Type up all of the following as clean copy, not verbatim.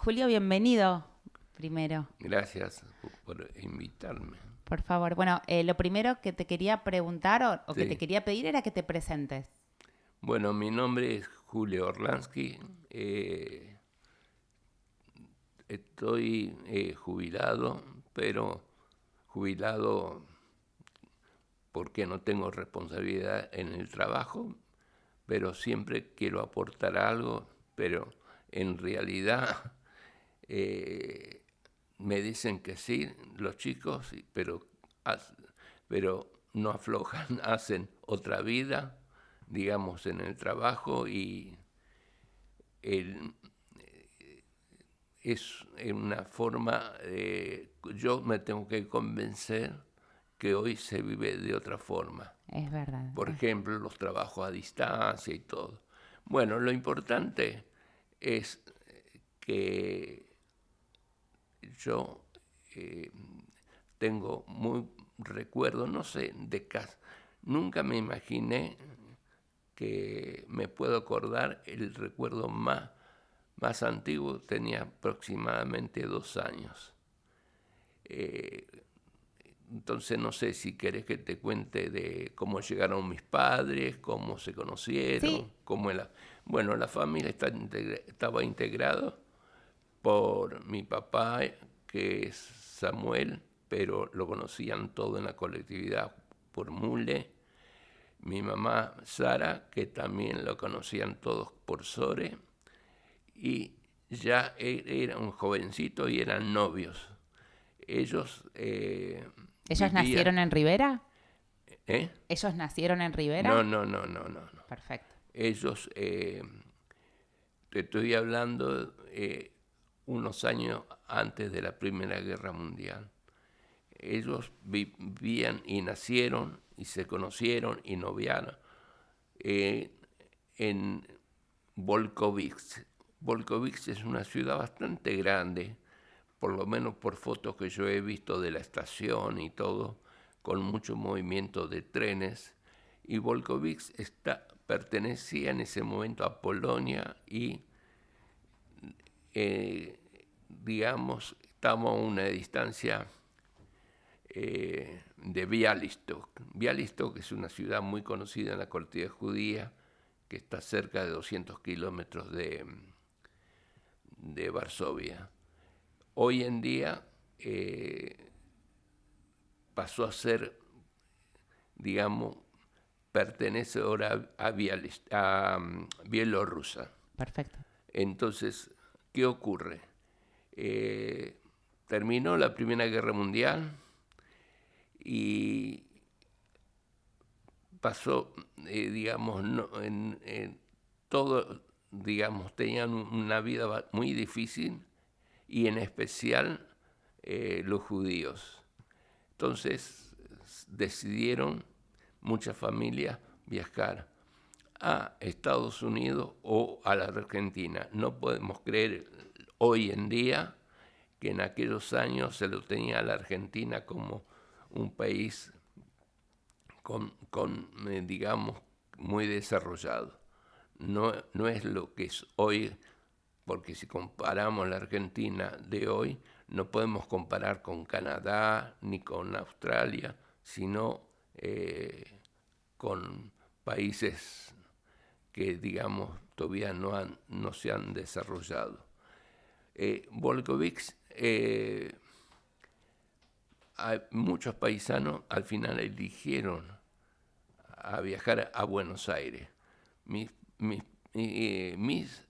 Julio, bienvenido primero, Gracias por invitarme. por favor. Bueno, lo primero que te quería preguntar o que te Sí. quería pedir era que te presentes. Bueno, mi nombre es Julio Orlansky. Estoy jubilado, pero jubilado porque no tengo responsabilidad en el trabajo, pero siempre quiero aportar algo, pero en realidad eh, me dicen que sí los chicos, pero no aflojan, hacen otra vida, digamos, en el trabajo y el, es una forma, yo me tengo que convencer que hoy se vive de otra forma. Es verdad. Por ejemplo, los trabajos a distancia y todo. Bueno, lo importante es que yo eh, tengo muy recuerdo, no sé, de casa. Nunca me imaginé que me puedo acordar el recuerdo más antiguo, tenía aproximadamente 2 años. Eh, entonces no sé si querés que te cuente de cómo llegaron mis padres, cómo se Sí, conocieron, Bueno, la familia estaba integrada por mi papá, que es Samuel, pero lo conocían todo en la colectividad por Mule. Mi mamá Sara, que también lo conocían todos por Sore. Y ya era un jovencito y eran novios. Ellos ¿ellos vivían... nacieron en Rivera? ¿Eh? ¿Ellos nacieron en No, Rivera? no, no, no, no, no. Perfecto. Ellos, te estoy hablando unos años antes de la Primera Guerra Mundial. Ellos vivían y nacieron y se conocieron y noviaron eh, en Volkovich. Volkovich es una ciudad bastante grande, por lo menos por fotos que yo he visto de la estación y todo, con mucho movimiento de trenes. Y Volkovich pertenecía en ese momento a Polonia y, eh, digamos, estamos a una distancia de Bialystok. Bialystok es una ciudad muy conocida en la colectividad judía que está cerca de 200 kilómetros de Varsovia. Hoy en día pasó a ser, digamos, pertenece ahora a Bielorrusia. Perfecto. Entonces, ¿qué ocurre? Terminó la Primera Guerra Mundial y pasó, digamos, no, todo, digamos, tenían una vida muy difícil y en especial los judíos. Entonces decidieron muchas familias viajar a Estados Unidos o a la Argentina. No podemos creer hoy en día que en aquellos años se lo tenía a la Argentina como un país digamos, muy desarrollado. No, no es lo que es hoy, porque si comparamos la Argentina de hoy, no podemos comparar con Canadá ni con Australia, sino con países que, digamos, todavía no se han desarrollado. Volkovich, muchos paisanos al final eligieron a viajar a Buenos Aires. Mis, mis,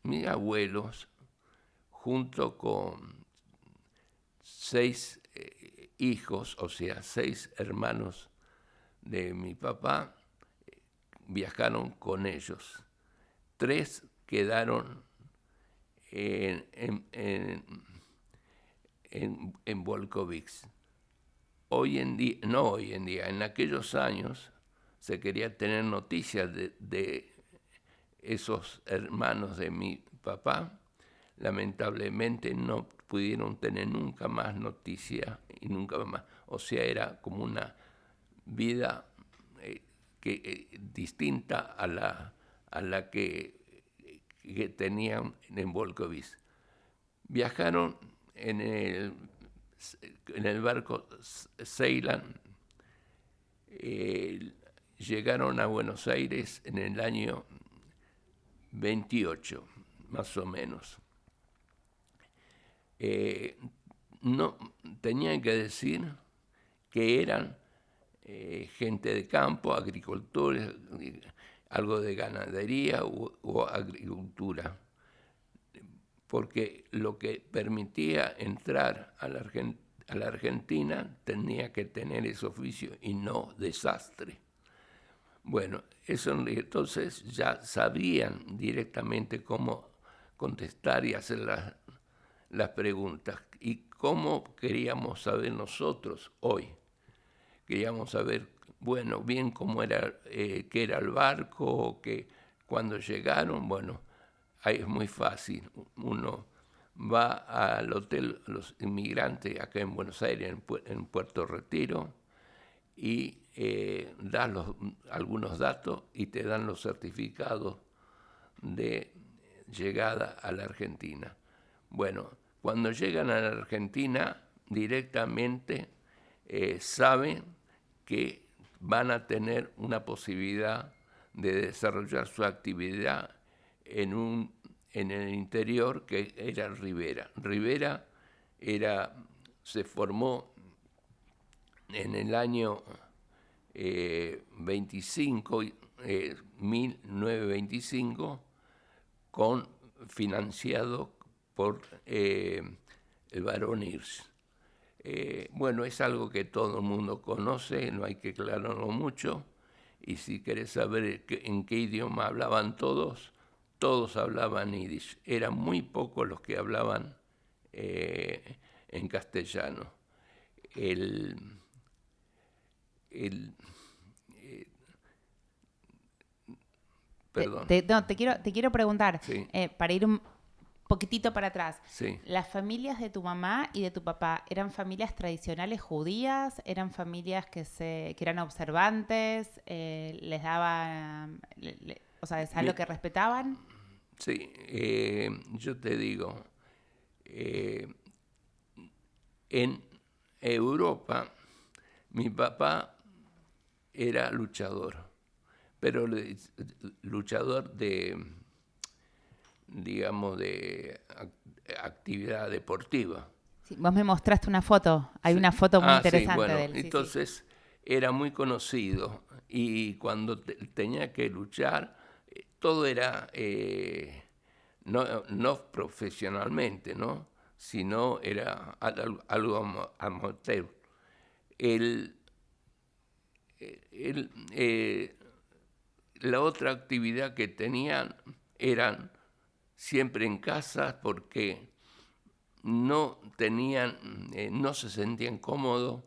mis abuelos, junto con 6 hijos, o sea, 6 hermanos de mi papá, viajaron con ellos. 3 quedaron en, en, en, en Volkovich. Hoy en día, no hoy en día, en aquellos años se quería tener noticias de esos hermanos de mi papá. Lamentablemente no pudieron tener nunca más noticias y nunca más. O sea, era como una vida distinta a la que tenían en Volkovich. Viajaron en el barco Ceylan, llegaron a Buenos Aires en el año 28, más o menos. No tenían que decir que eran gente de campo, agricultores, algo de ganadería o agricultura, porque lo que permitía entrar a la Argentina tenía que tener ese oficio y no desastre. Bueno, eso entonces ya sabían directamente cómo contestar y hacer las preguntas. ¿Y cómo queríamos saber nosotros hoy? Queríamos saber, bueno, bien cómo era, qué era el barco, que cuando llegaron, bueno, ahí es muy fácil. Uno va al hotel Los Inmigrantes acá en Buenos Aires, en Puerto Retiro, y das algunos datos y te dan los certificados de llegada a la Argentina. Bueno, cuando llegan a la Argentina, directamente saben que van a tener una posibilidad de desarrollar su actividad en el interior, que era Rivera. Rivera se formó en el año 1925, financiado por el barón Hirsch. Bueno, es algo que todo el mundo conoce, no hay que aclararlo mucho, y si querés saber en qué idioma hablaban todos hablaban yiddish. Eran muy pocos los que hablaban en castellano. Perdón. Te quiero preguntar, Sí. para ir un poquitito para atrás. Sí. ¿Las familias de tu mamá y de tu papá eran familias tradicionales judías? ¿Eran familias que eran observantes? ¿Les daban, o sea, es algo que respetaban? Sí, yo te digo, en Europa mi papá era luchador, pero luchador digamos, de actividad deportiva. Sí, vos me mostraste una foto, hay una foto muy interesante sí, bueno, de él. Sí, entonces era muy conocido y cuando tenía que luchar, todo era, no profesionalmente, ¿no? Sino era algo amateur. La otra actividad que tenían eran siempre en casa, porque no se sentían cómodos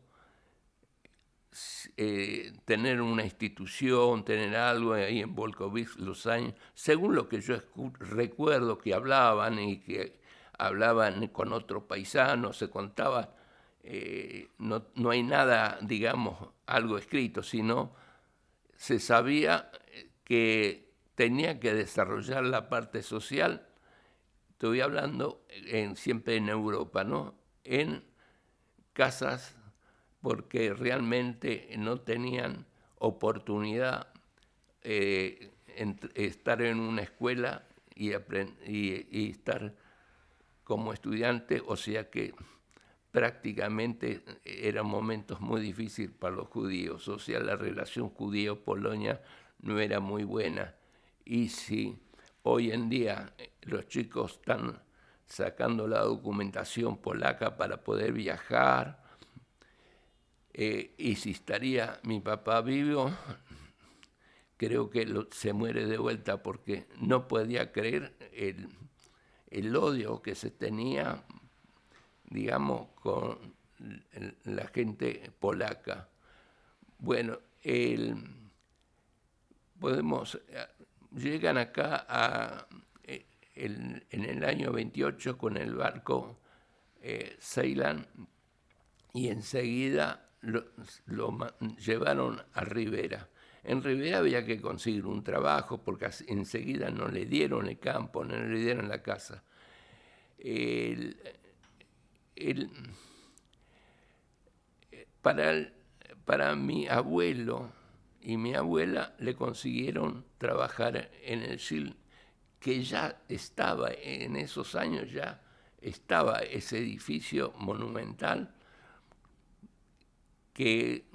tener una institución, tener algo ahí en Volkovich los años, según lo que yo recuerdo que hablaban y que hablaban con otros paisanos, se contaba, no hay nada, digamos, algo escrito, sino se sabía que tenía que desarrollar la parte social. Estoy hablando siempre en Europa, ¿no? En casas, porque realmente no tenían oportunidad estar en una escuela y estar como estudiante, o sea que prácticamente eran momentos muy difíciles para los judíos, o sea, la relación judío-Polonia no era muy buena. Y si hoy en día los chicos están sacando la documentación polaca para poder viajar, y si estaría mi papá vivo, creo que se muere de vuelta, porque no podía creer el odio que se tenía, digamos, con la gente polaca. Bueno, llegan acá en el año 28 con el barco Ceylan, y enseguida lo llevaron a Rivera. En Rivera había que conseguir un trabajo, porque enseguida no le dieron el campo, no le dieron la casa. El- el- para mi abuelo y mi abuela le consiguieron trabajar en el SIL, que ya estaba en esos años, ya estaba ese edificio monumental, que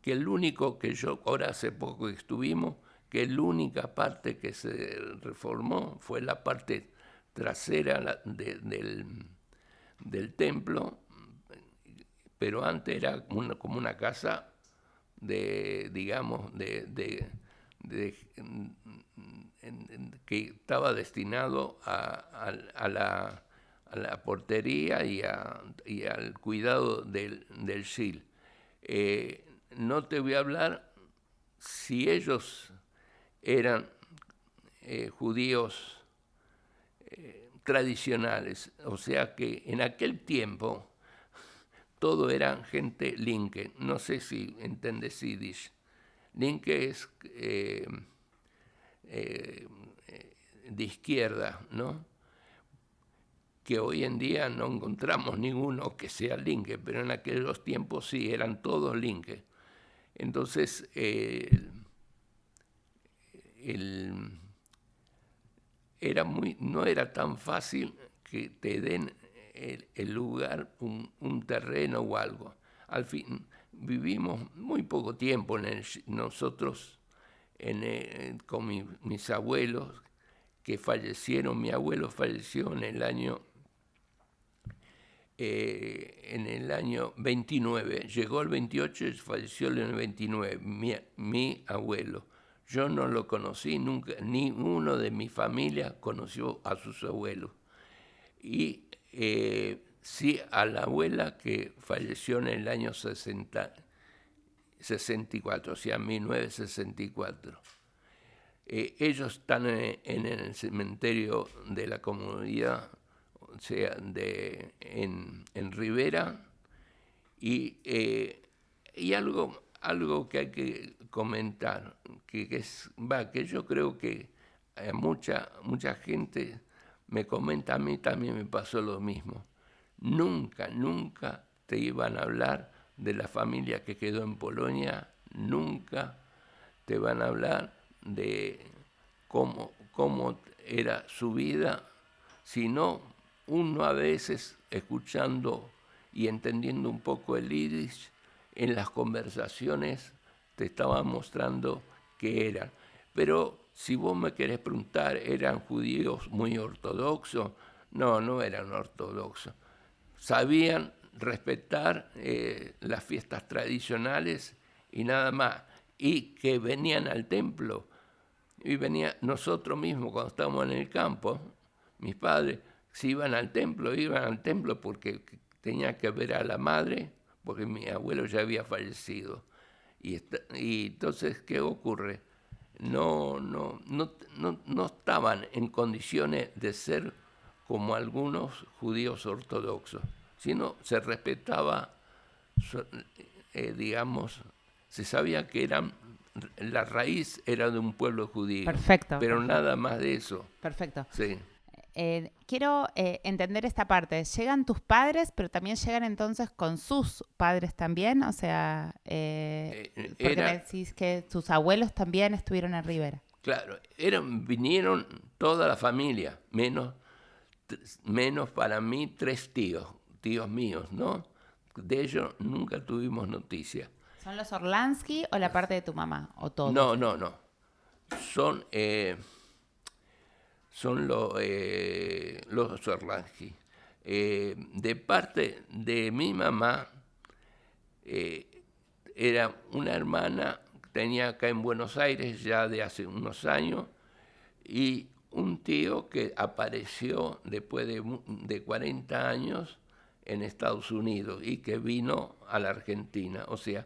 el único que yo, ahora hace poco estuvimos, que la única parte que se reformó fue la parte trasera del templo, pero antes era como una casa digamos, que estaba destinado a la portería y al cuidado del SIL. No te voy a hablar si ellos eran judíos tradicionales, o sea que en aquel tiempo todo eran gente linke. No sé si entiendes Yiddish. Linke es de izquierda, ¿no? Que hoy en día no encontramos ninguno que sea linke, pero en aquellos tiempos sí, eran todos linke. Entonces, no era tan fácil que te den el lugar, un terreno o algo. Al fin, vivimos muy poco tiempo nosotros con mis abuelos que fallecieron. Mi abuelo falleció en el año 29. Llegó el 28 y falleció en el 29, mi abuelo. Yo no lo conocí nunca, ni uno de mi familia conoció a sus abuelos. Y sí a la abuela que falleció en el año 64, o sea, 1964. Ellos están en el cementerio de la comunidad, o sea, en Rivera, y algo que hay que comentar, que yo creo que mucha gente me comenta, a mí también me pasó lo mismo. Nunca te iban a hablar de la familia que quedó en Polonia, nunca te van a hablar de cómo era su vida, sino uno a veces escuchando y entendiendo un poco el yiddish, en las conversaciones te estaba mostrando que eran. Pero si vos me querés preguntar, ¿eran judíos muy ortodoxos? No eran ortodoxos. Sabían respetar las fiestas tradicionales y nada más. Y que venían al templo. Y nosotros mismos cuando estábamos en el campo, mis padres, si iban al templo porque tenía que ver a la madre, porque mi abuelo ya había fallecido. Y entonces, ¿qué ocurre? No estaban en condiciones de ser como algunos judíos ortodoxos, sino se respetaba, digamos, se sabía que la raíz era de un pueblo judío. Perfecto. Pero nada más de eso. Perfecto. Sí. Quiero entender esta parte. ¿Llegan tus padres, pero también llegan entonces con sus padres también? O sea, porque me decís que sus abuelos también estuvieron en Rivera. Claro, vinieron toda la familia, menos para mí 3 tíos míos, ¿no? De ellos nunca tuvimos noticia. ¿Son los Orlansky o la parte de tu mamá? ¿O todos? No. Son los Orlansky. De parte de mi mamá, era una hermana que tenía acá en Buenos Aires ya de hace unos años, y un tío que apareció después de 40 años en Estados Unidos y que vino a la Argentina. O sea,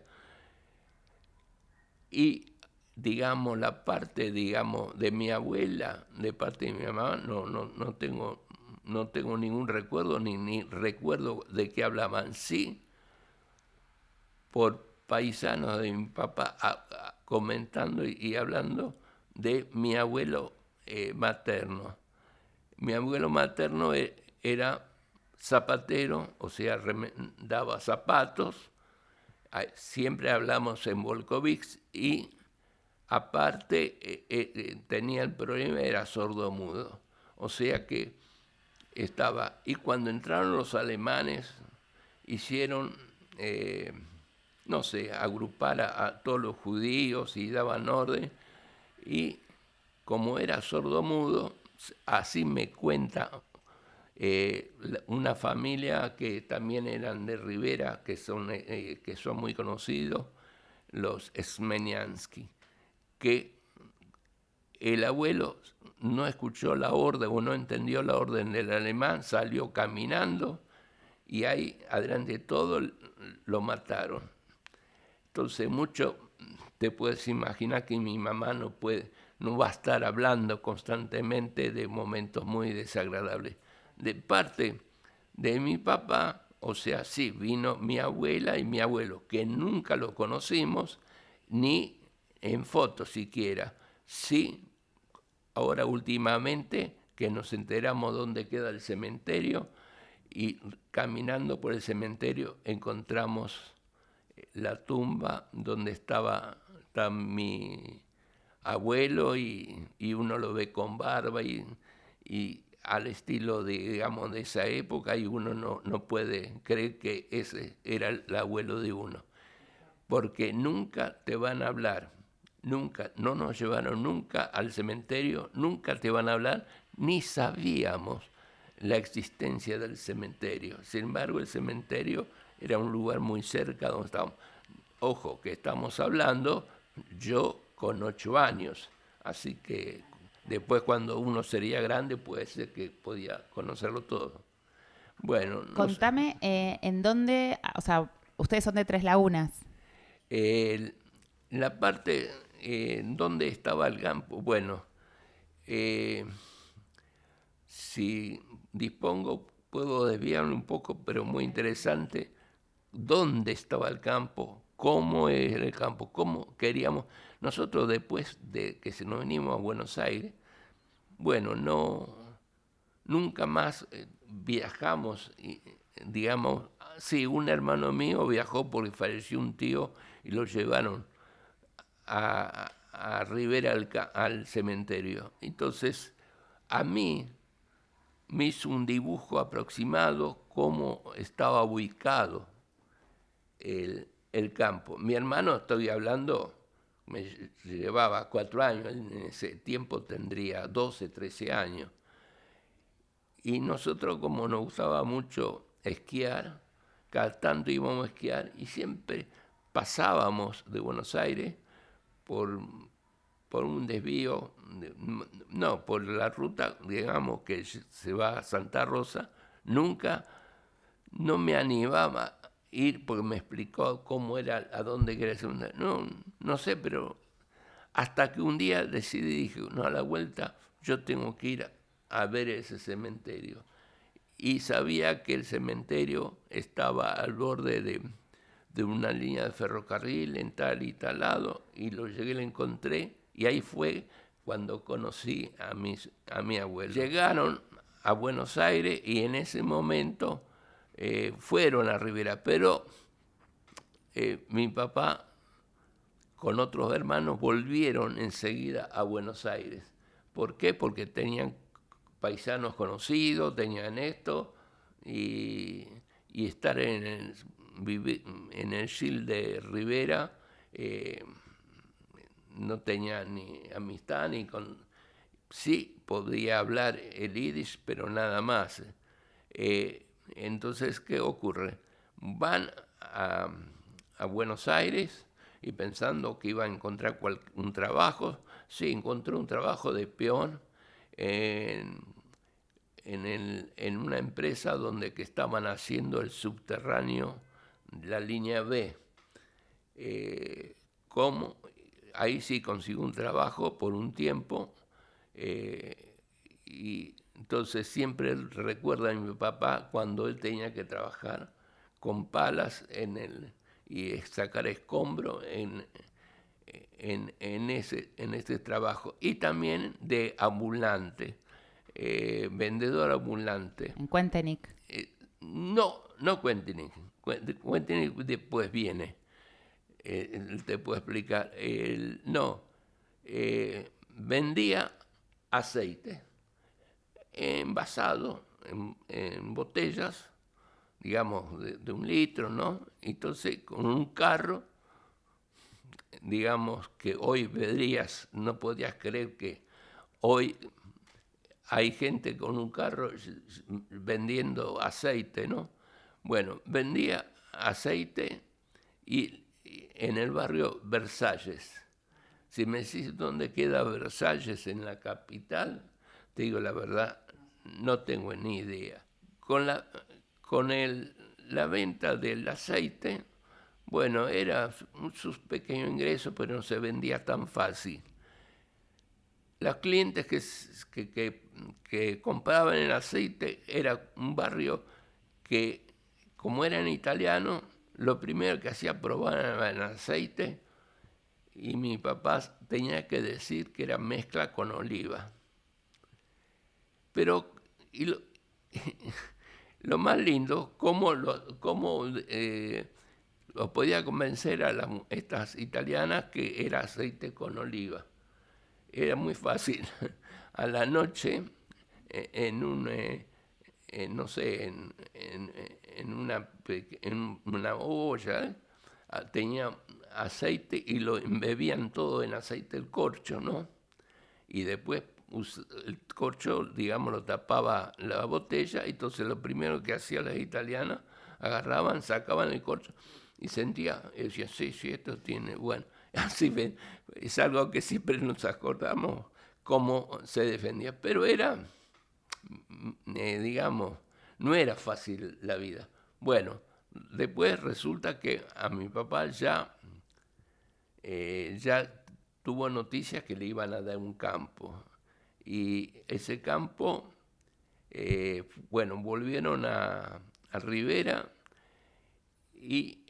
y digamos la parte, digamos, de mi abuela, de parte de mi mamá, no tengo ningún recuerdo, ni recuerdo de qué hablaban. Sí, por paisanos de mi papá comentando y hablando de mi abuelo materno. Mi abuelo materno era zapatero, o sea, daba zapatos. Siempre hablamos en Volkovich y aparte tenía el problema, era sordomudo. O sea que estaba. Y cuando entraron los alemanes, hicieron, no sé, agrupar a todos los judíos y daban orden. Y como era sordomudo, así me cuenta una familia que también eran de Rivera, que son muy conocidos, los Smeniansky, que el abuelo no escuchó la orden o no entendió la orden del alemán, salió caminando y ahí, adelante de todo, lo mataron. Entonces, mucho te puedes imaginar que mi mamá no va a estar hablando constantemente de momentos muy desagradables. De parte de mi papá, o sea, sí, vino mi abuela y mi abuelo, que nunca lo conocimos, ni en fotos siquiera. Sí, ahora últimamente que nos enteramos dónde queda el cementerio y caminando por el cementerio encontramos la tumba donde está mi abuelo y uno lo ve con barba y al estilo digamos, de esa época, y uno no puede creer que ese era el abuelo de uno. Porque nunca te van a hablar, nunca, no nos llevaron nunca al cementerio, nunca te van a hablar, ni sabíamos la existencia del cementerio. Sin embargo, el cementerio era un lugar muy cerca donde estábamos. Ojo, que estamos hablando yo con 8 años, así que después cuando uno sería grande puede ser que podía conocerlo todo. Bueno, contame en dónde, o sea, ustedes son de Tres Lagunas. La parte donde estaba el campo, bueno, si dispongo puedo desviarme un poco, pero muy interesante, dónde estaba el campo, cómo era el campo, cómo queríamos. Nosotros después de que nos venimos a Buenos Aires, bueno, nunca más viajamos, digamos, sí, un hermano mío viajó porque falleció un tío y lo llevaron a Rivera al cementerio. Entonces, a mí me hizo un dibujo aproximado cómo estaba ubicado el campo. Mi hermano, estoy hablando, me llevaba 4 años, en ese tiempo tendría 12, 13 años. Y nosotros, como nos gustaba mucho esquiar, cada tanto íbamos a esquiar y siempre pasábamos de Buenos Aires por un desvío, no, por la ruta, digamos, que se va a Santa Rosa. Nunca, no me animaba a ir porque me explicó cómo era, a dónde quería hacer. No sé, pero hasta que un día decidí, dije, no, a la vuelta yo tengo que ir a ver ese cementerio. Y sabía que el cementerio estaba al borde de una línea de ferrocarril en tal y tal lado, y lo llegué, lo encontré, y ahí fue cuando conocí a mi abuelo. Llegaron a Buenos Aires y en ese momento fueron a Rivera, pero mi papá con otros hermanos volvieron enseguida a Buenos Aires. ¿Por qué? Porque tenían paisanos conocidos, tenían esto, y estar en el Gil de Rivera no tenía ni amistad ni con. Sí, podía hablar el yiddish, pero nada más. Entonces, ¿qué ocurre? Van a Buenos Aires y pensando que iba a encontrar un trabajo. Sí, encontró un trabajo de peón en una empresa donde que estaban haciendo el subterráneo, la línea B. Ahí sí consiguió un trabajo por un tiempo, y entonces siempre recuerda a mi papá cuando él tenía que trabajar con palas y sacar escombros en ese trabajo, y también de ambulante. vendedor ambulante. En Cuentenic. No Cuentenic. Cuentenic después viene. Te puedo explicar. Vendía aceite envasado en botellas, digamos, de 1 litro, ¿no? Entonces, con un carro, digamos que hoy verías, no podías creer que hoy hay gente con un carro vendiendo aceite, ¿no? Bueno, vendía aceite y en el barrio Versalles. Si me decís dónde queda Versalles en la capital, te digo la verdad, no tengo ni idea. Con la venta del aceite, bueno, era sus pequeños ingresos, pero no se vendía tan fácil. Los clientes que compraban el aceite era un barrio que, como eran italianos, lo primero que hacía probar el aceite, y mi papá tenía que decir que era mezcla con oliva. Pero lo más lindo, cómo los podía convencer a estas italianas que era aceite con oliva. Era muy fácil. A la noche, en una olla, tenía aceite y lo embebían todo en aceite el corcho, ¿no? Y después el corcho, digamos, lo tapaba la botella, y entonces lo primero que hacían las italianas, agarraban, sacaban el corcho y decían, sí, esto tiene, bueno, así ven, es algo que siempre nos acordamos cómo se defendía, pero era, digamos, no era fácil la vida. Bueno, después resulta que a mi papá ya tuvo noticias que le iban a dar un campo. Y ese campo, volvieron a Rivera y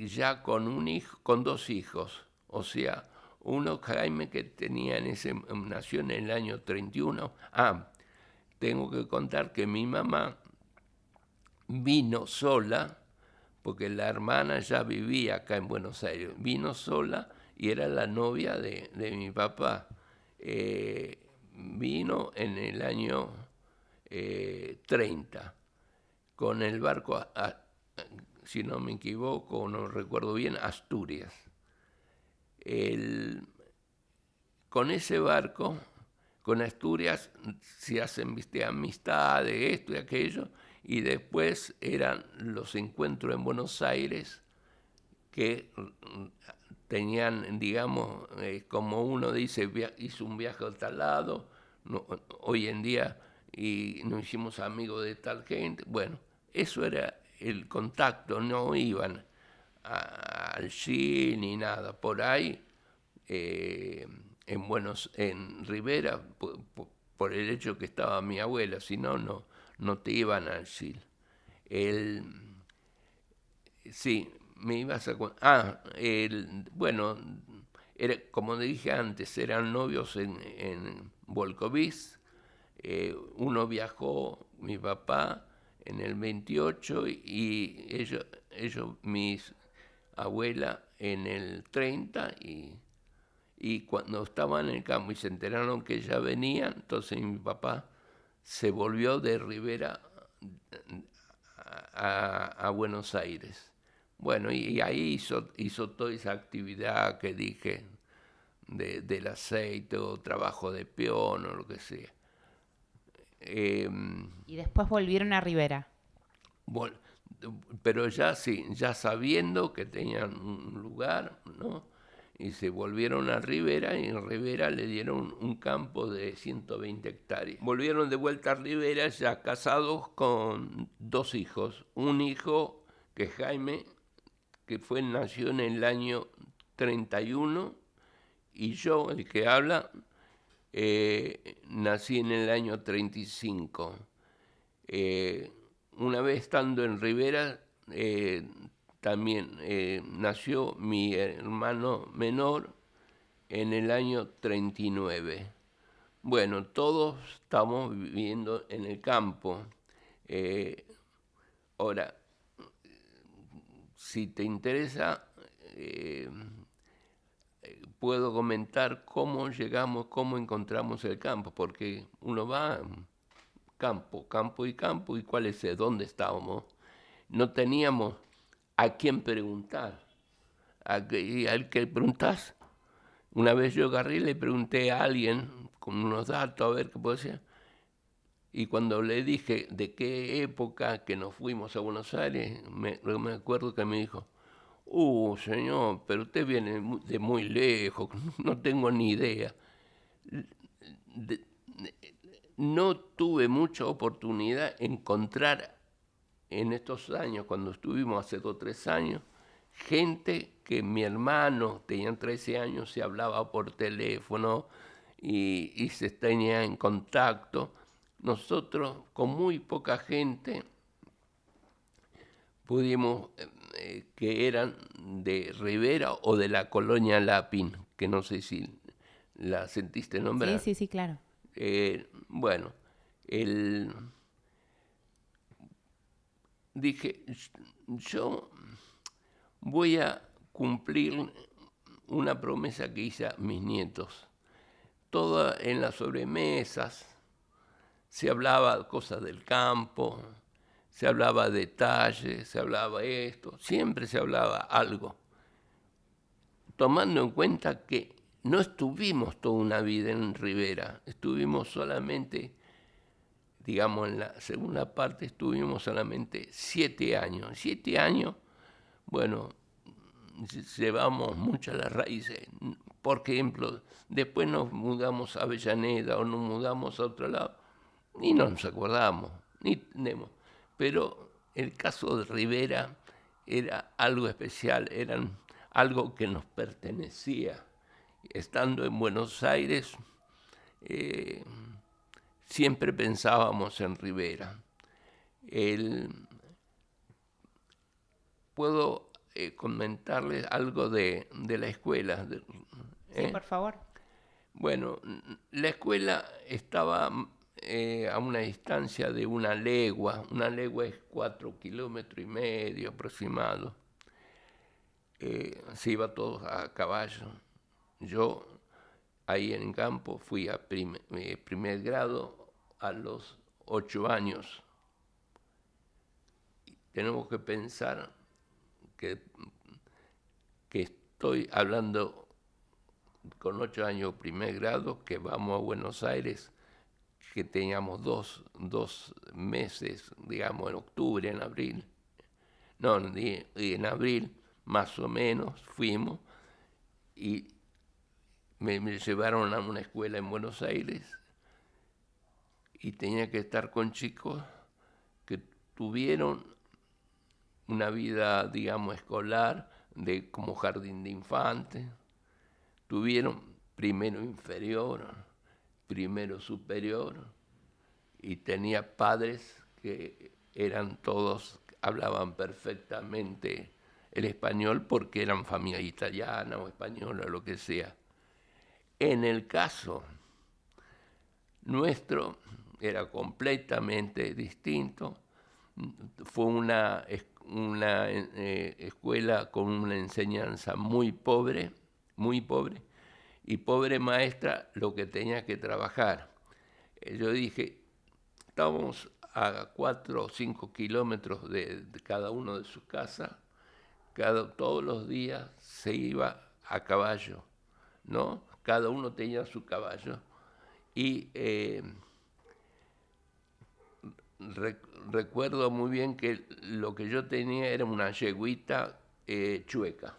ya con 2 hijos. O sea, uno, Jaime, que nació en el año 31. Tengo que contar que mi mamá vino sola, porque la hermana ya vivía acá en Buenos Aires. Vino sola y era la novia de mi papá. Vino en el año 30 con el barco, si no me equivoco, no recuerdo bien, Asturias. Con ese barco, con Asturias, se hacen amistades, esto y aquello, y después eran los encuentros en Buenos Aires que tenían, digamos, como uno dice, hizo un viaje a tal lado, hoy en día, y nos hicimos amigos de tal gente. Bueno, eso era el contacto, no iban al Gil ni nada. Por ahí, en Rivera, por el hecho que estaba mi abuela, si no, no te iban al Gil. Sí, me ibas a... como dije antes, eran novios en Volkovic. Uno viajó, mi papá, en el 28, y mi abuela, en el 30, y cuando estaban en el campo y se enteraron que ya venía, entonces mi papá se volvió de Rivera a Buenos Aires. Bueno, y ahí hizo toda esa actividad que dije del aceite o trabajo de peón o lo que sea. Y después volvieron a Rivera. Pero ya sabiendo que tenían un lugar, ¿no? Y se volvieron a Rivera, y en Rivera le dieron un campo de 120 hectáreas. Volvieron de vuelta a Rivera ya casados con 2 hijos. Un hijo, que es Jaime, que nació en el año 31, y yo, el que habla, nací en el año 35. Una vez estando en Rivera, también nació mi hermano menor en el año 39. Bueno, todos estamos viviendo en el campo. Eh, Ahora, si te interesa, puedo comentar cómo llegamos, cómo encontramos el campo, porque uno va campo, campo y campo, y cuál es, dónde estábamos. No teníamos a quién preguntar. Al que preguntás, una vez yo agarré y le pregunté a alguien con unos datos a ver qué puede ser. Y cuando le dije de qué época que nos fuimos a Buenos Aires, me acuerdo que me dijo, señor, pero usted viene de muy lejos, no tengo ni idea. De- no tuve mucha oportunidad de encontrar en estos años, cuando estuvimos hace 2 o 3 años, gente que mi hermano, tenía 13 años, se hablaba por teléfono y se tenía en contacto. Nosotros, con muy poca gente, pudimos, que eran de Rivera o de la colonia Lapin, que no sé si la sentiste Sí, nombrar. sí, sí, claro. Bueno, dije, yo voy a cumplir una promesa que hice a mis nietos. Toda en las sobremesas se hablaba cosas del campo, se hablaba detalles, se hablaba esto, siempre se hablaba algo, tomando en cuenta que no estuvimos toda una vida en Rivera, estuvimos solamente, digamos, en la segunda parte estuvimos solamente 7 años. 7 años, bueno, llevamos muchas las raíces. Por ejemplo, después nos mudamos a Avellaneda o nos mudamos a otro lado, ni nos acordamos, ni tenemos. Pero el caso de Rivera era algo especial, era algo que nos pertenecía. Estando en Buenos Aires, eh, siempre pensábamos en Rivera. Puedo comentarles algo de la escuela. Sí, por favor. Bueno, la escuela estaba a una distancia de una legua es 4,5 kilómetros aproximado. Se iba todos a caballo. Yo ahí en campo fui a primer grado a los 8 años. Tenemos que pensar que estoy hablando con 8 años primer grado, que vamos a Buenos Aires, que teníamos dos meses, digamos, en octubre, en abril. No, en abril más o menos fuimos y me llevaron a una escuela en Buenos Aires y tenía que estar con chicos que tuvieron una vida, digamos, escolar, como jardín de infantes, tuvieron primero inferior, primero superior, y tenía padres que eran todos, hablaban perfectamente el español porque eran familia italiana o española o lo que sea. En el caso nuestro era completamente distinto. Fue una escuela con una enseñanza muy pobre, y pobre maestra lo que tenía que trabajar. Yo dije, estábamos a 4 o 5 kilómetros de cada uno de sus casas, todos los días se iba a caballo, ¿no? Cada uno tenía su caballo. Y recuerdo muy bien que lo que yo tenía era una yeguita chueca.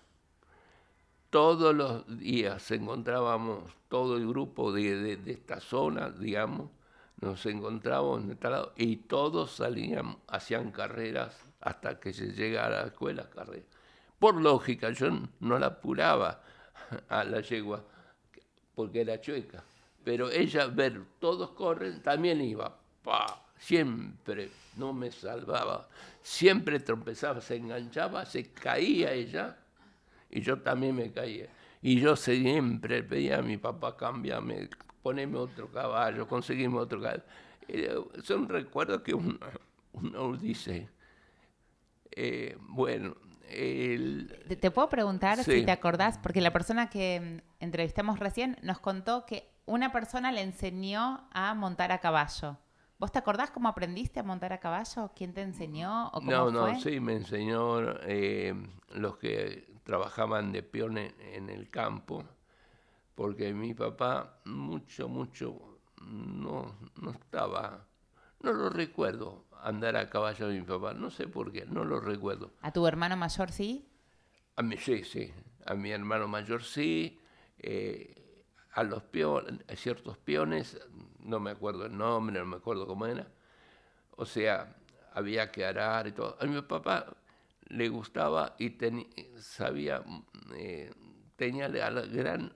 Todos los días encontrábamos todo el grupo de esta zona, digamos, nos encontrábamos en este lado y todos salían, hacían carreras hasta que se llegara a la escuela, carreras. Por lógica, yo no la apuraba a la yegua porque era chueca, pero ella, ver todos corren, también iba, ¡pah! Siempre no me salvaba, siempre tropezaba, se enganchaba, se caía ella y yo también me caía. Y yo siempre pedía a mi papá, cámbiame, poneme otro caballo, conseguime otro caballo. Son recuerdos que uno dice, bueno, Te puedo preguntar si sí. te acordás, porque la persona que entrevistamos recién nos contó que una persona le enseñó a montar a caballo. ¿Vos te acordás cómo aprendiste a montar a caballo? ¿Quién te enseñó o cómo No, fue? sí, me enseñó los que trabajaban de peón en el campo, porque mi papá mucho, no estaba, no lo recuerdo andar a caballo de mi papá, no sé por qué, no lo recuerdo. ¿A tu hermano mayor sí? A mí sí, a mi hermano mayor sí, a los peones, a ciertos peones, no me acuerdo el nombre, no me acuerdo cómo era, o sea, había que arar y todo. A mi papá le gustaba y sabía, tenía la gran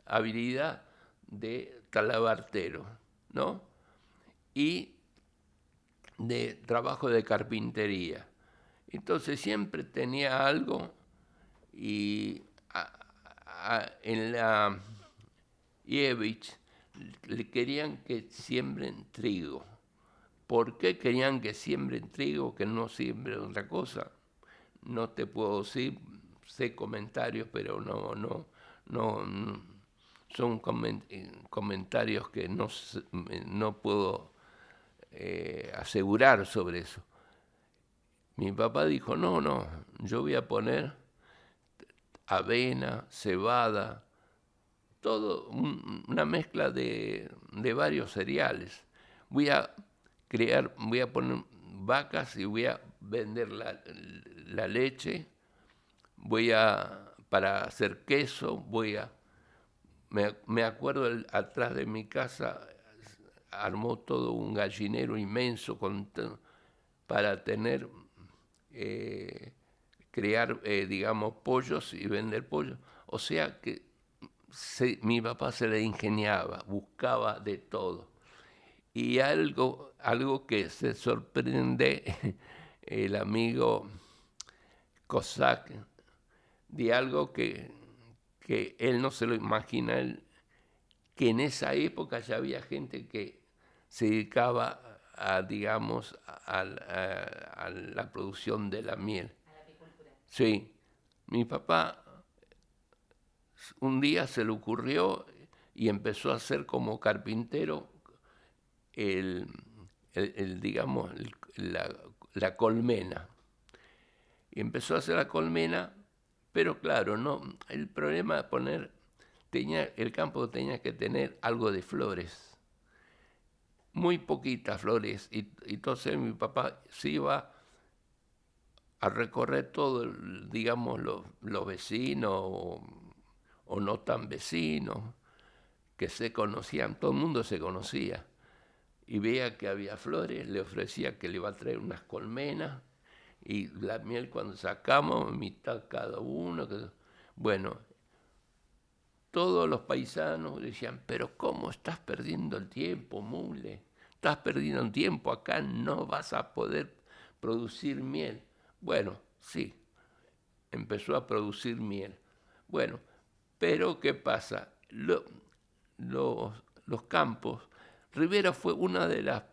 habilidad de talabartero, ¿no? Y de trabajo de carpintería. Entonces siempre tenía algo y en la Ievich le querían que siembren trigo. ¿Por qué querían que siembren trigo, que no siembren otra cosa? No te puedo decir, sé comentarios, pero no son comentarios que no puedo asegurar sobre eso. Mi papá dijo, no, yo voy a poner avena, cebada, todo una mezcla de varios cereales. Voy a poner vacas y voy a vender la leche, para hacer queso, me acuerdo atrás de mi casa armó todo un gallinero inmenso para tener, crear, digamos, pollos y vender pollos. O sea que mi papá se le ingeniaba, buscaba de todo. Y algo que se sorprende el amigo Cossack, de algo que él no se lo imagina, que en esa época ya había gente que se dedicaba digamos, a la producción de la miel. A la apicultura. Sí, mi papá un día se le ocurrió y empezó a hacer como carpintero el, digamos, la colmena. Y empezó a hacer la colmena, pero claro, no, el problema de el campo tenía que tener algo de flores, muy poquitas flores, y entonces mi papá se iba a recorrer todo, digamos, los vecinos o no tan vecinos, que se conocían, todo el mundo se conocía, y veía que había flores, le ofrecía que le iba a traer unas colmenas, y la miel cuando sacamos, mitad cada uno. Bueno, todos los paisanos decían, pero ¿cómo estás perdiendo el tiempo, mule? Estás perdiendo el tiempo, acá no vas a poder producir miel. Bueno, sí, empezó a producir miel. Bueno, pero ¿qué pasa? Los campos, Rivera fue una de las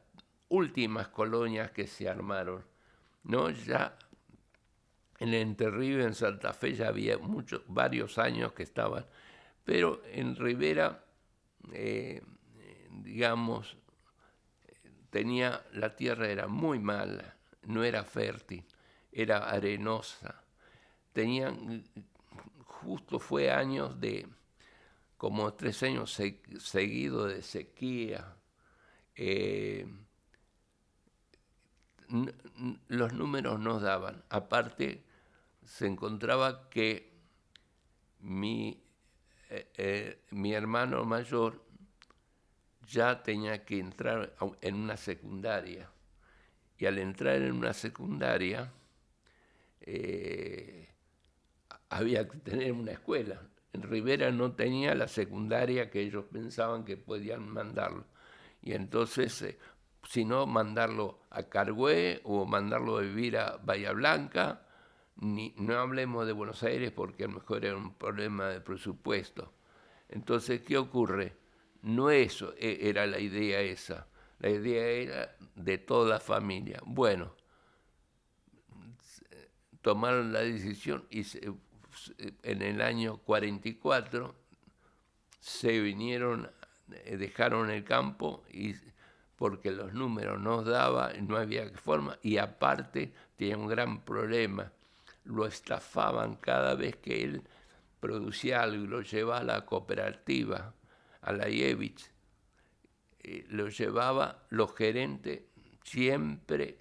últimas colonias que se armaron, ¿no? Ya en el Entre en Santa Fe, ya había varios años que estaban, pero en Rivera, digamos, la tierra era muy mala, no era fértil, era arenosa. Justo fue años como 3 años seguidos de sequía. Los números no daban. Aparte, se encontraba que mi hermano mayor ya tenía que entrar en una secundaria. Y al entrar en una secundaria, había que tener una escuela. En Rivera no tenía la secundaria que ellos pensaban que podían mandarlo. Y entonces, si no, mandarlo a Carhué o mandarlo a vivir a Bahía Blanca. No hablemos de Buenos Aires porque a lo mejor era un problema de presupuesto. Entonces, ¿qué ocurre? no eso era la idea esa. La idea era de toda la familia. Bueno, tomaron la decisión y en el año 44 se vinieron, dejaron el campo y porque los números no daban, no había forma, y aparte tenía un gran problema. Lo estafaban cada vez que él producía algo y lo llevaba a la cooperativa, a la Ievich, lo llevaba los gerentes, siempre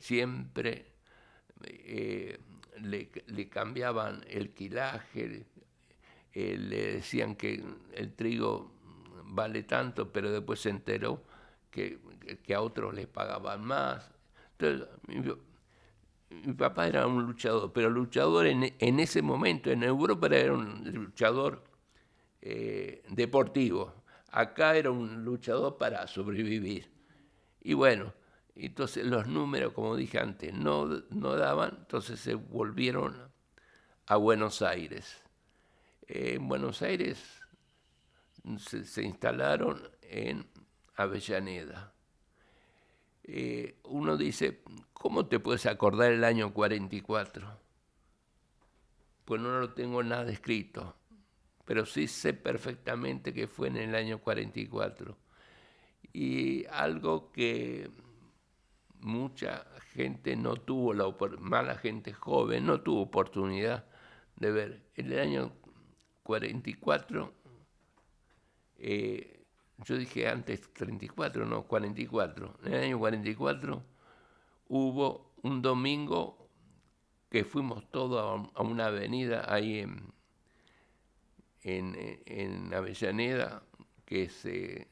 le cambiaban el quilaje, le decían que el trigo vale tanto, pero después se enteró que a otros les pagaban más. Entonces, mi papá era un luchador, pero luchador en ese momento, en Europa era un luchador deportivo. Acá era un luchador para sobrevivir. Y bueno, entonces los números, como dije antes, no daban, entonces se volvieron a Buenos Aires. En Buenos Aires se instalaron en Avellaneda. Uno dice, ¿cómo te puedes acordar el año 44? Pues no lo tengo nada escrito, pero sí sé perfectamente que fue en el año 44. Y algo que mucha gente no tuvo, mala gente joven, no tuvo oportunidad de ver. En el año 44, yo dije antes 34, no, 44. En el año 44 hubo un domingo que fuimos todos a una avenida ahí en Avellaneda, que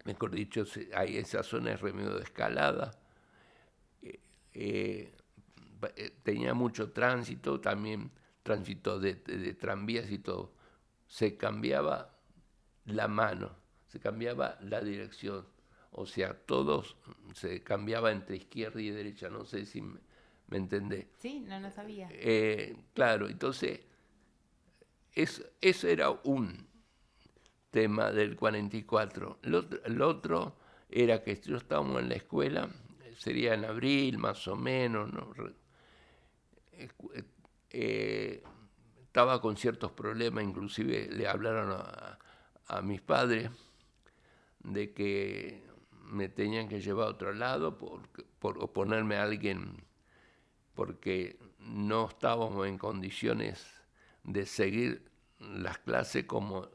mejor dicho, hay esa zona de Remedio de Escalada. Tenía mucho tránsito, también tránsito de tranvías y todo. Se cambiaba la mano, se cambiaba la dirección. O sea, todos se cambiaba entre izquierda y derecha. No sé si me entendés. Sí, no sabía. Claro, entonces, eso era un tema del 44. El otro era que yo estábamos en la escuela, sería en abril más o menos, ¿no? Estaba con ciertos problemas, inclusive le hablaron a mis padres de que me tenían que llevar a otro lado por ponerme a alguien, porque no estábamos en condiciones de seguir las clases como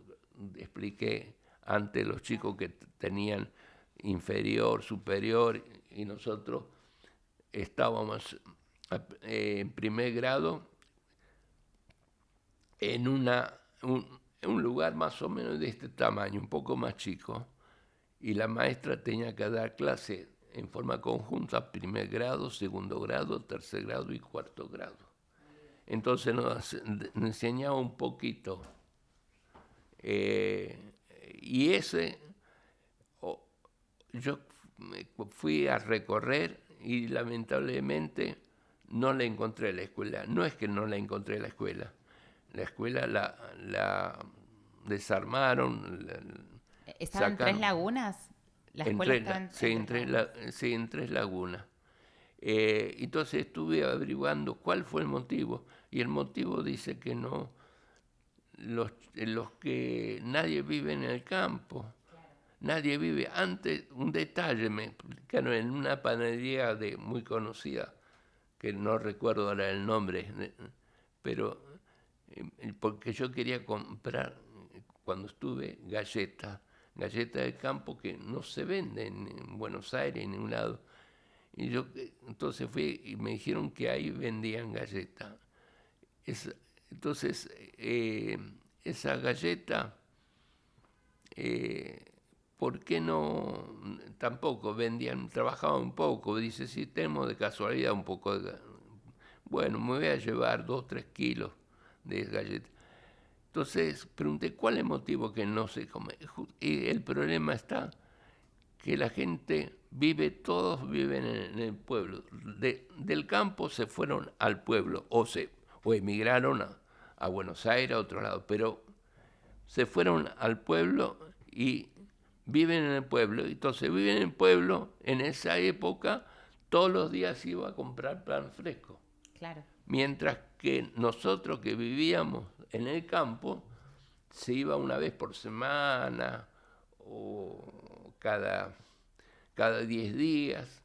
expliqué antes, los chicos que tenían inferior, superior, y nosotros estábamos en primer grado en un lugar más o menos de este tamaño, un poco más chico, y la maestra tenía que dar clase en forma conjunta, primer grado, segundo grado, tercer grado y cuarto grado. Entonces nos enseñaba un poquito. Y yo fui a recorrer y lamentablemente no la encontré en la escuela. No es que no la encontré en la escuela la desarmaron. ¿Estaba en Tres Lagunas? ¿La escuela estaba en Tres Lagunas. Entonces estuve averiguando cuál fue el motivo, y el motivo dice que no, los que nadie vive en el campo, nadie vive. Antes, un detalle me explicaron en una panadería muy conocida, que no recuerdo ahora el nombre, pero porque yo quería comprar, cuando estuve, galletas de campo que no se venden en Buenos Aires, en ningún lado. Y yo entonces fui y me dijeron que ahí vendían galletas. Entonces, esa galleta, ¿por qué no? Tampoco vendían, trabajaban un poco. Dice, si tenemos de casualidad un poco de... Bueno, me voy a llevar 2 o 3 kilos de galletas. Entonces pregunté, ¿cuál es el motivo que no se come? Y el problema está que la gente todos viven en el pueblo. Del campo se fueron al pueblo o emigraron a Buenos Aires, a otro lado, pero se fueron al pueblo y viven en el pueblo. Entonces viven en el pueblo, en esa época, todos los días iba a comprar pan fresco. Claro. Mientras que nosotros que vivíamos en el campo, se iba una vez por semana o cada 10 días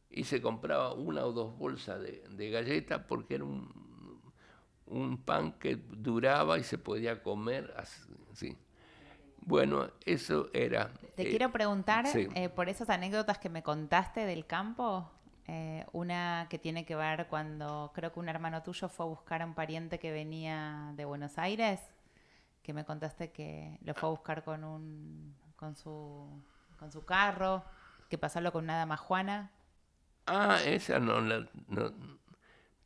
y se compraba 1 o 2 bolsas de galletas porque era un pan que duraba y se podía comer así. Bueno, eso era... Te quiero preguntar, sí. por esas anécdotas que me contaste del campo, una que tiene que ver cuando creo que un hermano tuyo fue a buscar a un pariente que venía de Buenos Aires, que me contaste que lo fue a buscar con su carro, que pasó algo con una dama Juana. Esa no,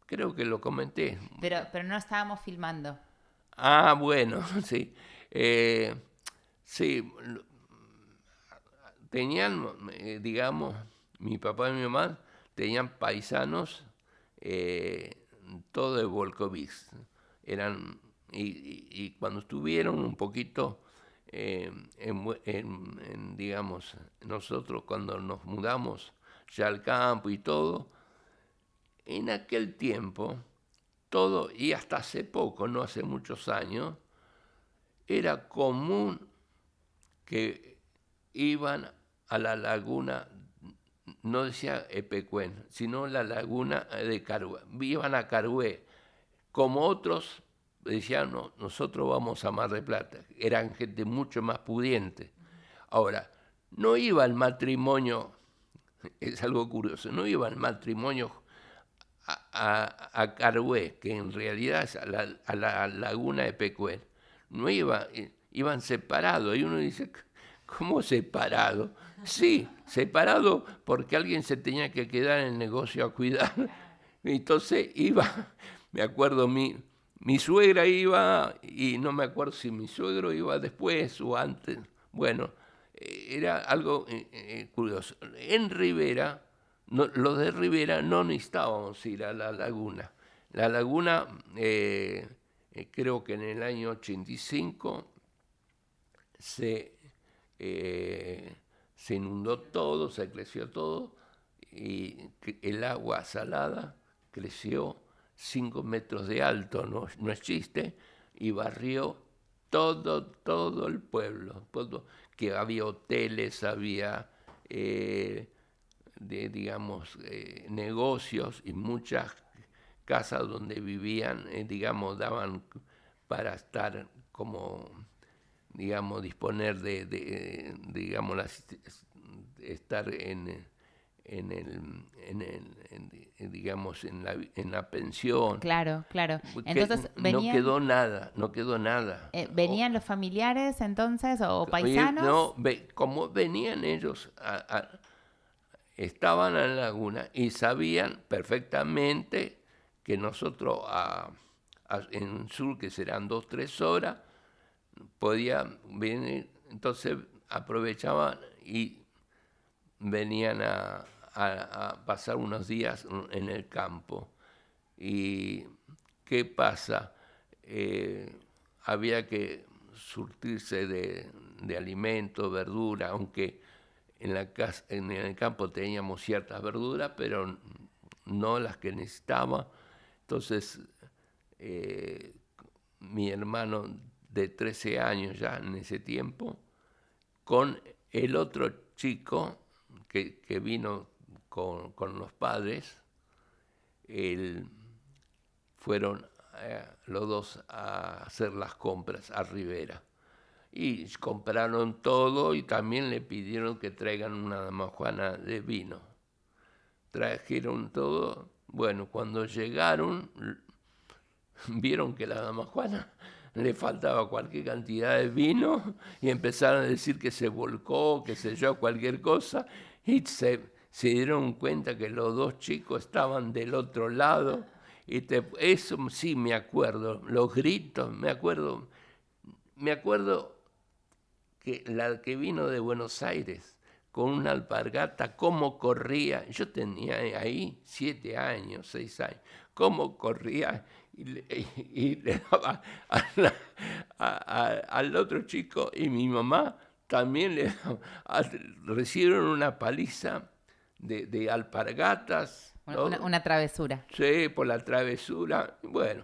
creo que lo comenté. Pero no estábamos filmando. Bueno, sí. Sí, tenían, digamos, mi papá y mi mamá tenían paisanos, todo de Volkovich. Y cuando estuvieron un poquito, digamos, nosotros cuando nos mudamos ya al campo y todo, en aquel tiempo, todo, y hasta hace poco, no hace muchos años, era común que iban a la laguna, no decía Epecuén, sino la laguna de Carué. Iban a Carué, como otros decían, no, nosotros vamos a Mar del Plata. Eran gente mucho más pudiente. Ahora, no iba al matrimonio, es algo curioso, no iba al matrimonio a Carué, que en realidad es a la laguna de Pecuén. No iban separados. Y uno dice, ¿cómo separado? Sí, separado porque alguien se tenía que quedar en el negocio a cuidar. Entonces iba, me acuerdo, mi suegra iba, y no me acuerdo si mi suegro iba después o antes. Bueno, era algo curioso. En Rivera, los de Rivera no necesitábamos ir a la laguna. La laguna, creo que en el año 85 se inundó todo, se creció todo, y el agua salada creció 5 metros de alto, no es chiste, y barrió todo el pueblo, que había hoteles, había digamos negocios y muchas casas donde vivían, digamos, daban para estar como, digamos, disponer digamos, estar digamos, en la pensión. Claro. Entonces no quedó nada. ¿Venían los familiares entonces o paisanos? No, como venían ellos, estaban en la laguna y sabían perfectamente que nosotros en sur, que serán 2 o 3 horas, podían venir, entonces aprovechaban y venían a pasar unos días en el campo. ¿Y qué pasa? Había que surtirse de alimentos, verdura, aunque en el campo teníamos ciertas verduras, pero no las que necesitaba. Entonces, mi hermano de 13 años ya en ese tiempo, con el otro chico que vino con los padres, fueron los dos a hacer las compras a Rivera. Y compraron todo y también le pidieron que traigan una damajuana de vino. Trajeron todo. Bueno, cuando llegaron, vieron que la damajuana le faltaba cualquier cantidad de vino y empezaron a decir que se volcó, que se yo, cualquier cosa, y se dieron cuenta que los dos chicos estaban del otro lado. Eso sí me acuerdo, los gritos, me acuerdo que la que vino de Buenos Aires con una alpargata, cómo corría. Yo tenía ahí 7 años, 6 años, cómo corría y le daba al otro chico, y mi mamá también recibieron una paliza de alpargatas. Una travesura. Sí, por la travesura. Bueno,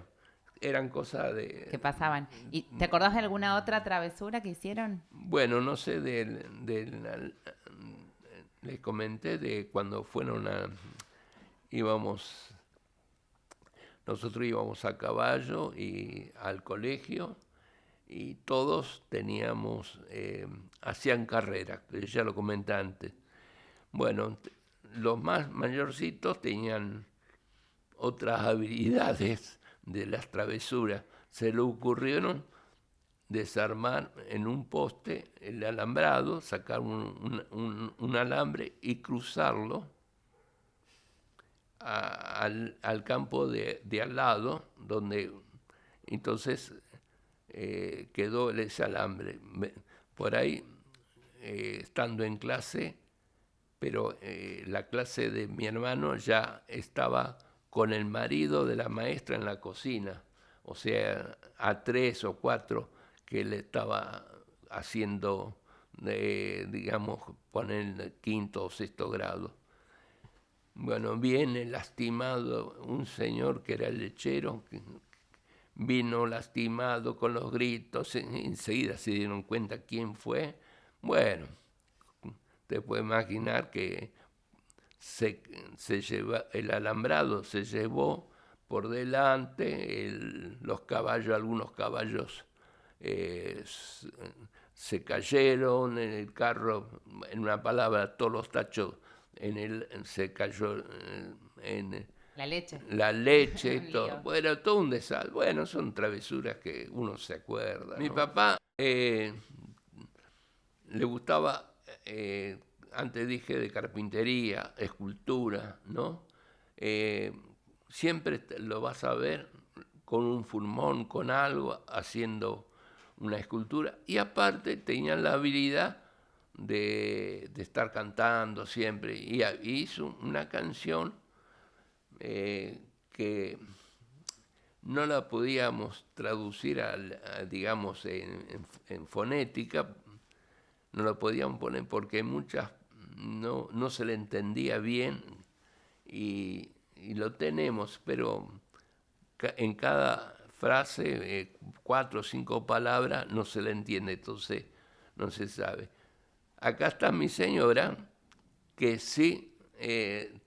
eran cosas de... que pasaban. ¿Y te acordás de alguna otra travesura que hicieron? Bueno, no sé, les comenté de cuando nosotros íbamos a caballo y al colegio y todos hacían carreras, ya lo comenté antes. Bueno, los más mayorcitos tenían otras habilidades de las travesuras. Se le ocurrieron desarmar en un poste el alambrado, sacar un alambre y cruzarlo al campo de al lado, donde entonces quedó ese alambre. Por ahí, estando en clase, pero la clase de mi hermano ya estaba con el marido de la maestra en la cocina, o sea, a 3 o 4 que le estaba haciendo, digamos, poner el 5º o 6º grado. Bueno, viene lastimado un señor que era el lechero, que vino lastimado con los gritos, enseguida se dieron cuenta quién fue. Bueno, te puedes imaginar que el alambrado se llevó por delante los caballos, algunos caballos se cayeron en el carro, en una palabra, todos los tachos se cayó en la leche. todo. Bueno, todo un desastre. Bueno, son travesuras que uno se acuerda, ¿no? Mi papá le gustaba, antes dije, de carpintería, escultura, ¿no? Siempre lo vas a ver con un fulmón, con algo, haciendo una escultura. Y aparte tenía la habilidad de estar cantando siempre. Y hizo una canción que no la podíamos traducir, digamos, en fonética. No la podíamos poner porque muchas no se le entendía bien y lo tenemos, pero en cada frase, 4 o 5 palabras, no se le entiende, entonces no se sabe. Acá está mi señora, que sí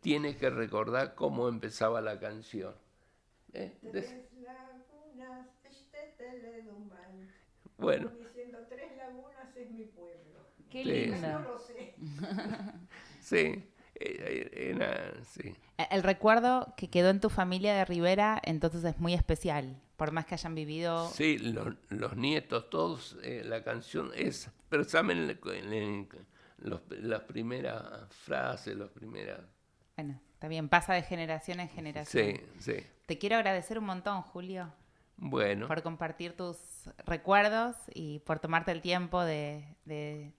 tiene que recordar cómo empezaba la canción. Bueno. Diciendo 3 lagunas es mi pueblo. Qué lindo. No lo sé. Sí, sí. El recuerdo que quedó en tu familia de Rivera entonces es muy especial, por más que hayan vivido... Sí, los nietos, todos, la canción es, pero saben las primeras frases, las primeras... Bueno, está bien, pasa de generación en generación. Sí, sí. Te quiero agradecer un montón, Julio. Bueno. Por compartir tus recuerdos y por tomarte el tiempo de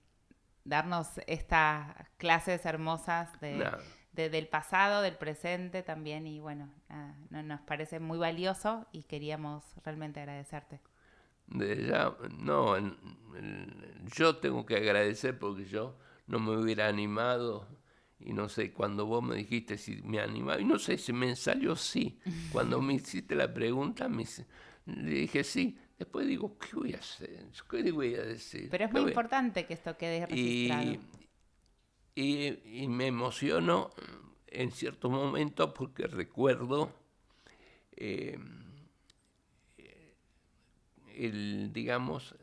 darnos estas clases hermosas del pasado, del presente también. Y bueno, nos parece muy valioso y queríamos realmente agradecerte. Yo tengo que agradecer porque yo no me hubiera animado. Y no sé, cuando vos me dijiste si me animaba, y no sé, si me salió sí. Cuando me hiciste la pregunta, le dije sí. Después digo, ¿qué voy a hacer? ¿Qué voy a decir? Pero es muy importante que esto quede registrado. Y me emociono en cierto momento porque recuerdo digamos,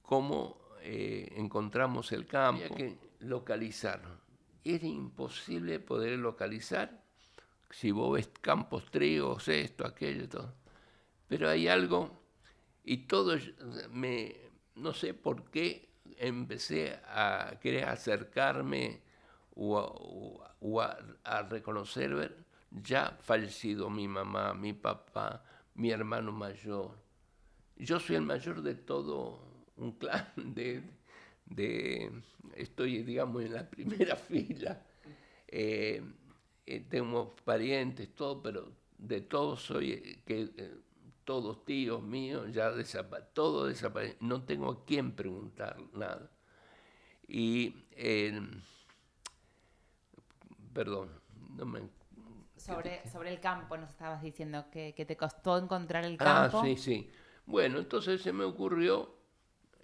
cómo encontramos el campo. Había que localizarlo. Era imposible poder localizar si vos ves campos tríos, esto, aquello, todo. Pero hay algo, y todo, no sé por qué empecé a querer acercarme o a reconocer ya fallecido mi mamá, mi papá, mi hermano mayor. Yo soy el mayor de todo un clan estoy, digamos, en la primera fila. Tengo parientes, todo, pero de todos soy, todos tíos míos, ya todo desapareció. No tengo a quién preguntar nada. Y, perdón, no me... Sobre el campo nos estabas diciendo que te costó encontrar el Ah, campo. sí, sí. Bueno, entonces se me ocurrió,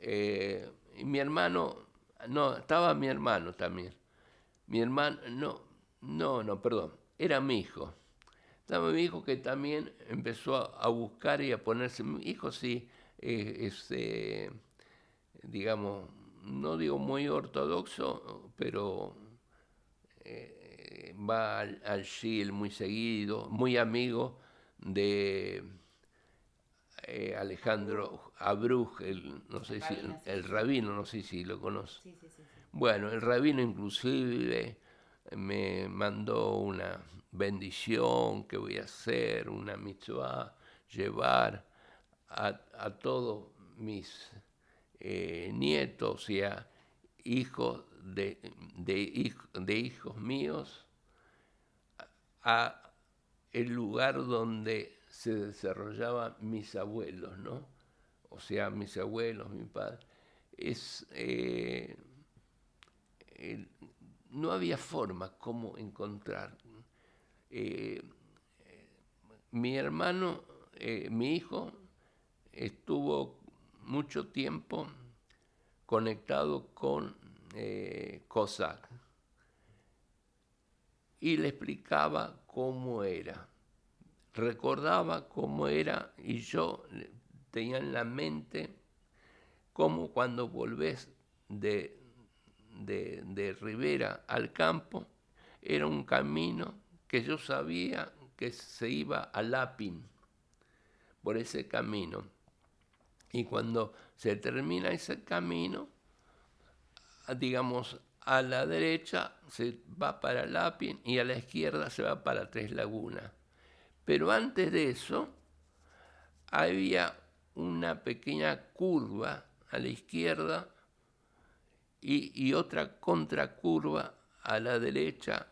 y mi hermano, no, estaba mi hermano también. Mi hermano, no, perdón, era mi hijo. Estaba mi hijo que también empezó a buscar y a ponerse, mi hijo sí, digamos, no digo muy ortodoxo, pero va al Shil muy seguido, muy amigo de Alejandro Abruj, no sé si, Rabino, sí, el sí, sí. rabino, no sé si lo conoce. Sí, sí, sí, sí. Bueno, el rabino inclusive me mandó una bendición que voy a hacer, una mitzvah, llevar a todos mis nietos y a hijos de hijos míos a el lugar donde se desarrollaban mis abuelos, ¿no? O sea, mis abuelos, mi padre. Es, no había forma como encontrar. Eh, mi hermano, mi hijo, estuvo mucho tiempo conectado con COSAC y le explicaba cómo era. Recordaba cómo era y yo tenía en la mente cómo cuando volvés de Rivera al campo era un camino que yo sabía que se iba a Lapin por ese camino. Y cuando se termina ese camino, digamos, a la derecha se va para Lapin y a la izquierda se va para Tres Lagunas. Pero antes de eso había una pequeña curva a la izquierda y otra contracurva a la derecha,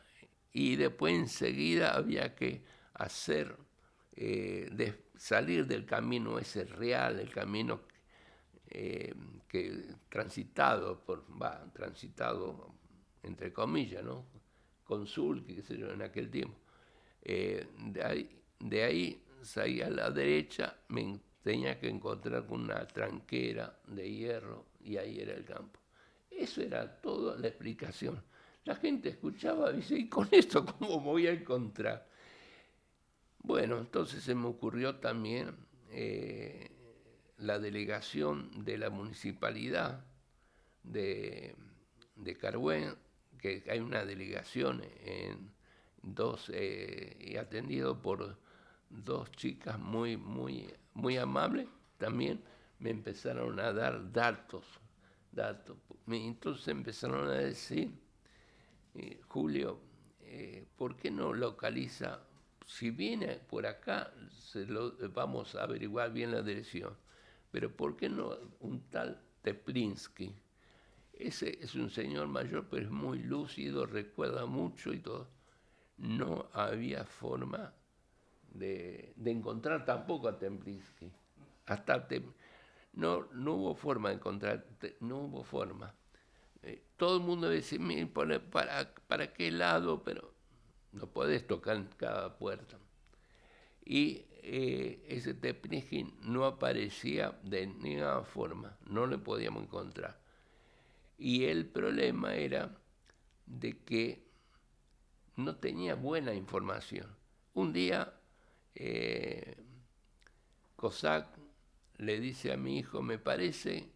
y después enseguida había que hacer, salir del camino ese real, el camino que transitado entre comillas, ¿no? Consul, qué sé yo, en aquel tiempo. De ahí salí a la derecha, me tenía que encontrar con una tranquera de hierro y ahí era el campo. Eso era toda la explicación. La gente escuchaba y dice, ¿y con esto cómo me voy a encontrar? Bueno, entonces se me ocurrió también la delegación de la municipalidad de Carhuén, que hay una delegación y atendido por dos chicas muy amables, también me empezaron a dar datos. Entonces empezaron a decir, Julio, ¿por qué no localiza? Si viene por acá, vamos a averiguar bien la dirección, pero ¿por qué no un tal Teplinsky? Ese es un señor mayor, pero es muy lúcido, recuerda mucho y todo. No había forma de encontrar tampoco a Teplinsky. No hubo forma de encontrar, no hubo forma. Todo el mundo decía, ¿para qué lado? Pero no podés tocar en cada puerta. Y ese Teplinsky no aparecía de ninguna forma, no le podíamos encontrar. Y el problema era de que no tenía buena información. Un día, Cossack le dice a mi hijo, me parece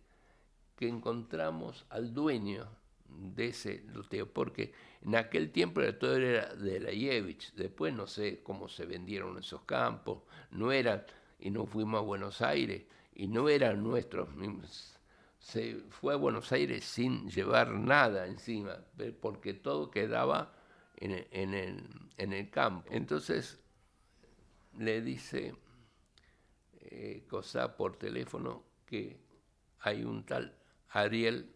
que encontramos al dueño de ese loteo, porque en aquel tiempo todo era de Layevich, después no sé cómo se vendieron esos campos, no eran, y nos fuimos a Buenos Aires, y no eran nuestros mismos. Se fue a Buenos Aires sin llevar nada encima, porque todo quedaba en el campo. Entonces le dice Cosá por teléfono que hay un tal Ariel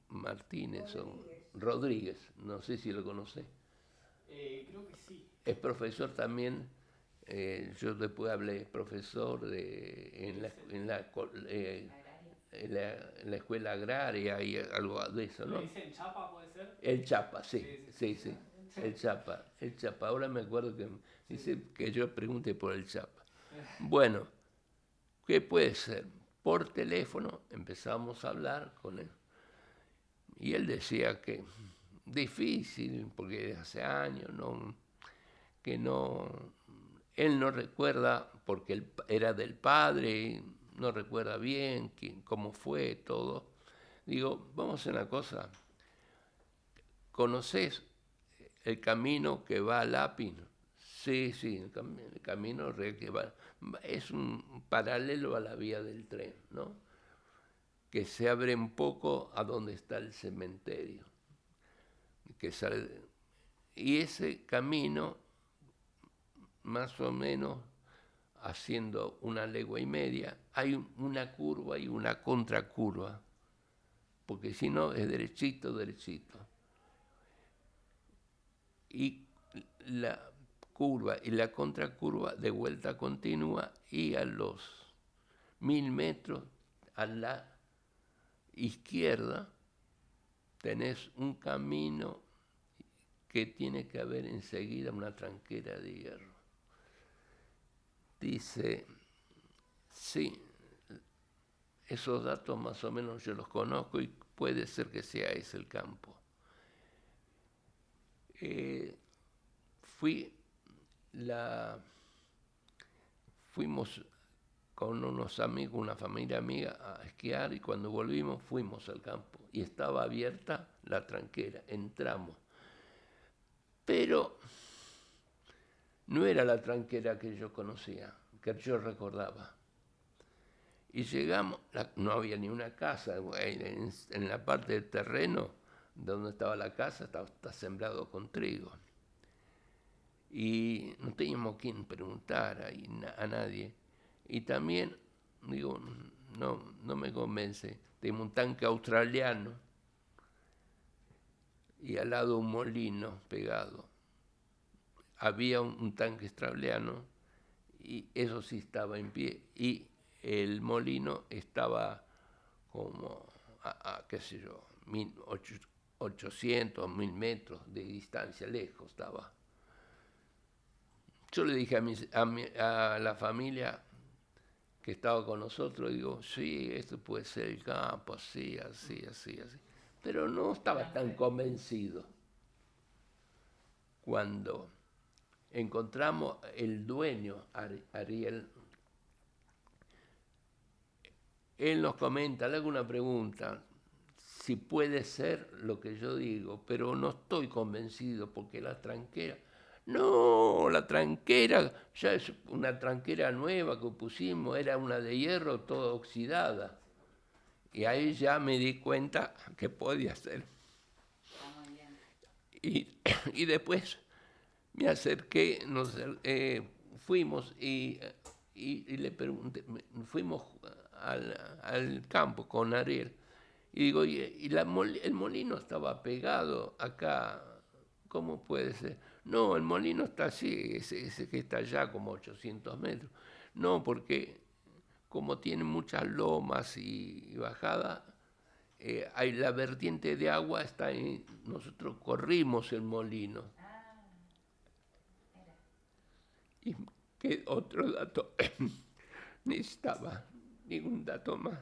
Martínez o Rodríguez, no sé si lo conoce. Creo que sí. Es profesor también, yo después hablé, profesor la escuela agraria y algo de eso, ¿no? ¿Le dicen chapa, puede ser? El Chapa, sí, Sí, sí, sí. El Chapa. Ahora me acuerdo que dice que yo pregunte por el Chapa. Bueno, ¿qué puede ser? Por teléfono empezamos a hablar con él. Y él decía que difícil, porque hace años, que no, él no recuerda, porque él era del padre, no recuerda bien cómo fue todo. Digo, vamos a hacer una cosa. ¿Conoces el camino que va a Lapin? Sí, sí, el camino que va. Es un paralelo a la vía del tren, ¿no? Que se abre un poco a donde está el cementerio. Y ese camino, más o menos, haciendo 1,5 legua, hay una curva y una contracurva, porque si no es derechito, derechito. Y la curva y la contracurva de vuelta continua, y a los 1.000 metros a la izquierda tenés un camino que tiene que haber enseguida una tranquera de hierro. Dice, sí, esos datos más o menos yo los conozco y puede ser que sea ese el campo. Fuimos con unos amigos, una familia amiga, a esquiar, y cuando volvimos fuimos al campo y estaba abierta la tranquera. Entramos, pero no era la tranquera que yo conocía, que yo recordaba. Y llegamos, no había ni una casa, en la parte del terreno donde estaba la casa está sembrado con trigo. Y no teníamos quien preguntar a nadie. Y también, digo, no me convence. Tengo un tanque australiano y al lado un molino pegado. Había un tanque australiano y eso sí estaba en pie, y el molino estaba como qué sé yo, 800, 1.000 metros de distancia, lejos estaba. Yo le dije a la familia que estaba con nosotros, digo, sí, esto puede ser el campo, así. Pero no estaba tan convencido. Cuando encontramos el dueño, Ariel, él nos comenta, le hago una pregunta, si puede ser lo que yo digo, pero no estoy convencido porque la tranquera... No, la tranquera, ya es una tranquera nueva que pusimos, era una de hierro toda oxidada. Y ahí ya me di cuenta que podía ser. Está muy bien. Y después me acerqué, fuimos y le pregunté, fuimos al campo con Ariel. Y digo, el molino estaba pegado acá, ¿cómo puede ser? No, el molino está así, ese que está allá como 800 metros. No, porque como tiene muchas lomas y bajadas, hay la vertiente de agua, está ahí, nosotros corrimos el molino. Y ¿qué otro dato? Necesitaba ningún dato más.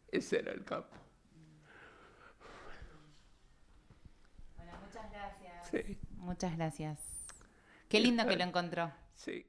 Ese era el campo. Bueno, muchas gracias. Sí. Muchas gracias. Qué lindo que lo encontró. Sí.